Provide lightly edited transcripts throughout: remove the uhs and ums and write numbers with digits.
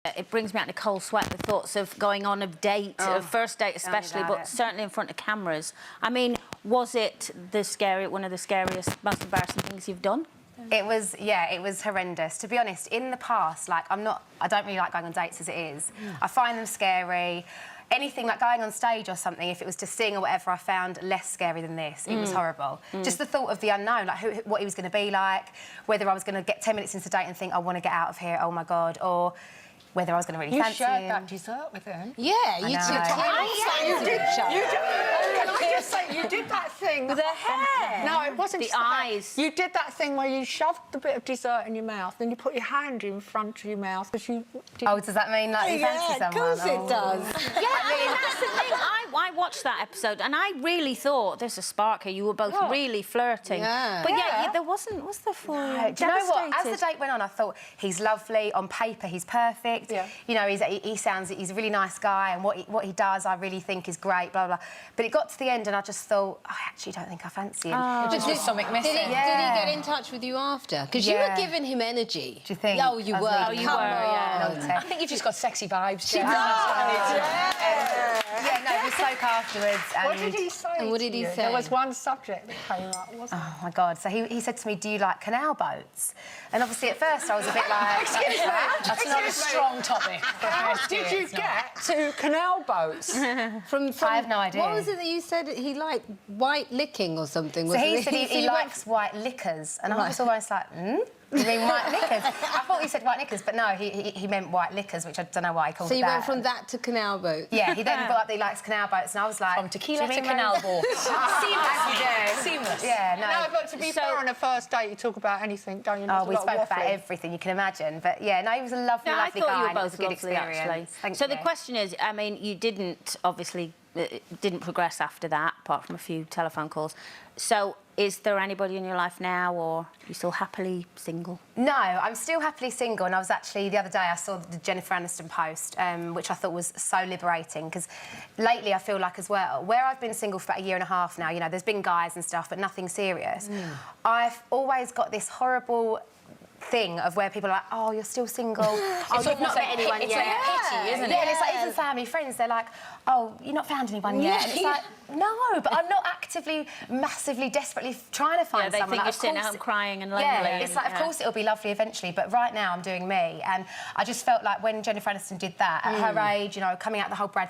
It brings me out in a cold sweat, the thoughts of going on a date, a first date especially, but certainly in front of cameras. I mean, was it one of the scariest, most embarrassing things you've done? It was, yeah, it was horrendous. To be honest, in the past, like, I don't really like going on dates as it is. I find them scary. Anything like going on stage or something, if it was to sing or whatever, I found less scary than this. It was horrible. Just the thought of the unknown, like what he was going to be like, whether I was going to get 10 minutes into the date and think, I want to get out of here, oh my God, or whether I was going to really fancy him. You shared that dessert with him. Yeah, you did. You did you did that thing with her hair. No, it wasn't the just eyes. You did that thing where you shoved the bit of dessert in your mouth, then you put your hand in front of your mouth because you. Oh, does that mean like you fancy someone? Of course it does. Yeah, I mean, that's the thing. I watched that episode and I really thought there's a spark here. You were both really flirting. Yeah. But yeah, there wasn't, was there for you? No. Do you know what? As the date went on, I thought he's lovely. On paper, he's perfect. Yeah. You know, he's a really nice guy, and what he does, I really think is great. Blah blah. But it got to the end, and I just thought, I actually don't think I fancy him. But There's something missing. Did he get in touch with you after? Because you were giving him energy. Do you think? Oh, you were. Oh, you were, yeah. I think you've just got sexy vibes. She does. Yeah, no, we spoke afterwards. And What did he say? And what did he say? There was one subject that came up, wasn't there? oh my God! So he said to me, "Do you like canal boats?" And obviously at first I was a bit like, That's not a strong topic. How did you get to canal boats? From I have no idea. What was it that you said he liked? White licking or something? So he said he likes white liquors, and I was almost like, You mean white knickers? I thought he said white knickers, but no, he meant white liquors, which I don't know why he called it that. So you went from that to canal boat? Yeah, he then brought up that he likes canal boats, and I was like... From tequila to canal boat. Seamless. Yeah, no. No, but to be fair, on a first date, you talk about anything, don't you? Oh, we spoke about everything you can imagine. But, yeah, no, he was a lovely, lovely guy. I thought you were both it was a good lovely, experience. actually. So the question is, I mean, you didn't, obviously, didn't progress after that, apart from a few telephone calls. So is there anybody in your life now, or are you still happily single? No, I'm still happily single, and I was actually, the other day, I saw the Jennifer Aniston post, which I thought was so liberating, because lately I feel like as well, where I've been single for about a year and a half now, you know, there's been guys and stuff, but nothing serious. I've always got this horrible thing of where people are like, oh, you're still single. Oh, you've not met anyone yet. It's like pity, isn't it? Yeah, and it's like even family, friends, they're like, oh, you've not found anyone yet. And it's like, no, but I'm not actively, massively, desperately trying to find someone. They think like, you're sitting out crying and lonely. Yeah, it's like, of course it'll be lovely eventually, but right now I'm doing me. And I just felt like when Jennifer Aniston did that, at her age, you know, coming out the whole Brad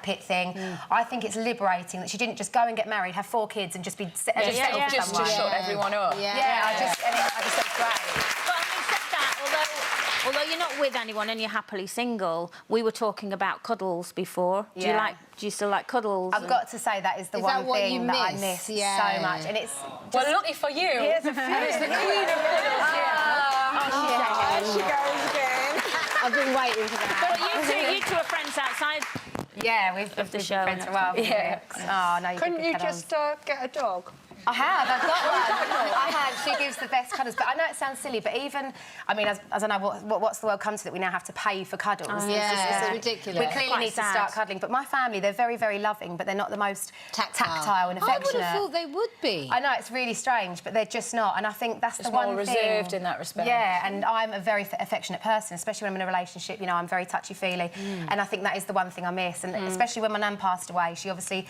Pitt thing, I think it's liberating that she didn't just go and get married, have 4 kids and just be settled just to shut everyone up. I just thought it was great. But having said that, although you're not with anyone and you're happily single, we were talking about Cuddles before. Do you still like Cuddles? I've got to say that is the one thing that I miss so much, and it's well, lucky for you. Here's a few. The queen of Cuddles. There she goes again. I've been waiting for that. Well, you two are friends outside. Yeah, we've been friends for a while. Yeah. Oh, no, Couldn't you just get a dog? I have, I've got one. I have, she gives the best cuddles. But I know it sounds silly, but even, I mean, I don't know what's the world come to that we now have to pay for cuddles. It's ridiculous. We clearly need to start cuddling. But my family, they're very, very loving, but they're not the most tactile and affectionate. I would have thought they would be. I know, it's really strange, but they're just not. And I think that's the one thing... It's more reserved in that respect. Yeah, and I'm a very affectionate person, especially when I'm in a relationship, you know, I'm very touchy-feely. And I think that is the one thing I miss. And especially when my nan passed away, she obviously...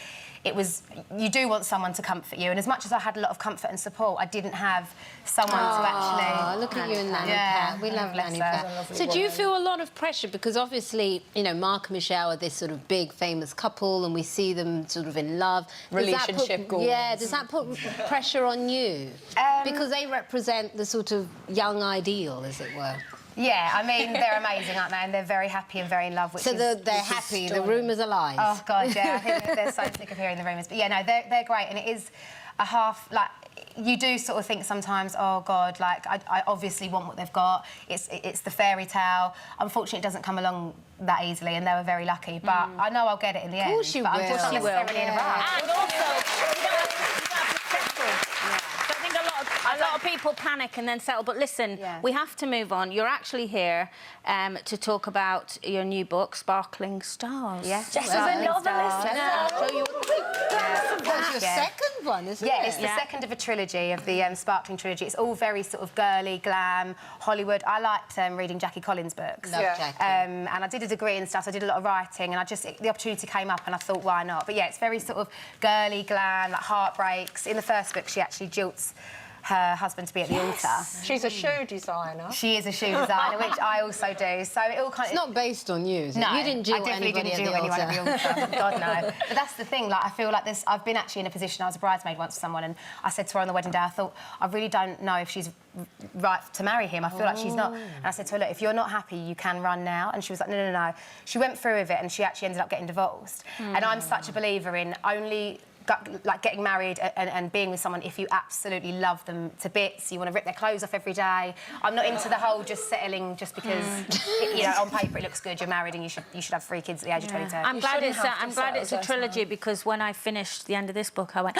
You do want someone to comfort you, and as much as I had a lot of comfort and support, I didn't have someone to actually... Look at you and Nanny Pat. We love Nanny Pat. So do you feel a lot of pressure? Because obviously, you know, Mark and Michelle are this sort of big, famous couple, and we see them sort of in love. Relationship goals. Yeah, does that put pressure on you? Because they represent the sort of young ideal, as it were. Yeah, I mean, they're amazing, aren't they? And they're very happy and very in love, which so they're happy, the rumours are lies. Oh, God, yeah, I think they're so sick of hearing the rumours. But, yeah, no, they're great, and it is a half, like, you do sort of think sometimes, oh, God, like, I obviously want what they've got. It's the fairy tale. Unfortunately, it doesn't come along that easily, and they were very lucky. But I know I'll get it in the end. Of course you will. But I'm just not necessarily in a rush. And also, you don't have to settle. So I think a lot of people panic and then settle. But listen, we have to move on. You're actually here to talk about your new book, Sparkling Stars. Yes. Jess is a novelist. So you That's your second one, isn't it? Yeah, it's the second of a trilogy, of the Sparkling trilogy. It's all very sort of girly, glam, Hollywood. I liked reading Jackie Collins' books. Love Jackie. And I did a degree and stuff, so I did a lot of writing, and the opportunity came up and I thought, why not? But yeah, it's very sort of girly, glam, like heartbreaks. In the first book, she actually jilts her husband to be at the altar. She's a shoe designer. She is a shoe designer, which I also do. So it all kind of... It's not based on you, is it? No, You didn't jilt I definitely anybody didn't jilt at the anyone altar. at the altar. God, no. But that's the thing, like, I feel like this... I've been actually in a position... I was a bridesmaid once for someone, and I said to her on the wedding day, I thought, I really don't know if she's right to marry him. I feel like she's not. And I said to her, look, if you're not happy, you can run now. And she was like, no, no, no. She went through with it, and she actually ended up getting divorced. And I'm such a believer in only... like getting married and being with someone if you absolutely love them to bits, you want to rip their clothes off every day. I'm not into the whole just settling just because you know, on paper it looks good, you're married and you should have 3 kids at the age of 22. I'm glad it's a trilogy, because when I finished the end of this book, I went,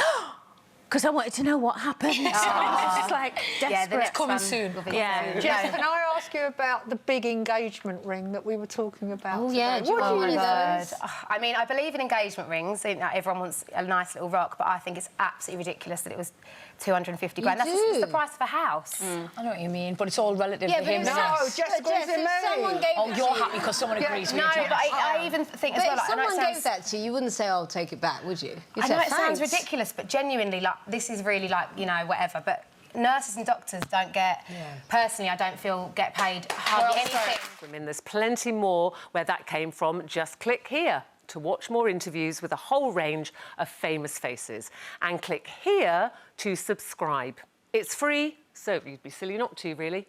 because I wanted to know what happened. So I was just like desperate. Yeah, the next coming one soon. will be Yeah. soon. Jess, can I ask you about the big engagement ring that we were talking about? Oh, yeah, today? do you What want do one of think? those? I mean, I believe in engagement rings. You know, everyone wants a nice little rock, but I think it's absolutely ridiculous that it was 250 grand. That's the price of a house. I know what you mean, but it's all relative Yeah, to but him. it's isn't No, it? Jess, if someone gave Oh, it you're to you- happy because someone agrees with No, you, but Jess. I even think as But well... if like, I know someone it gave sounds- that to you, you wouldn't say, "I'll take it back," would you? You'd I know say, it sounds "Thanks." ridiculous, but genuinely, like, this is really, like, you know, whatever, but nurses and doctors don't get... Personally, I don't feel get paid hardly anything. Women, there's plenty more where that came from. Just click here to watch more interviews with a whole range of famous faces. And click here to subscribe. It's free, so you'd be silly not to, really.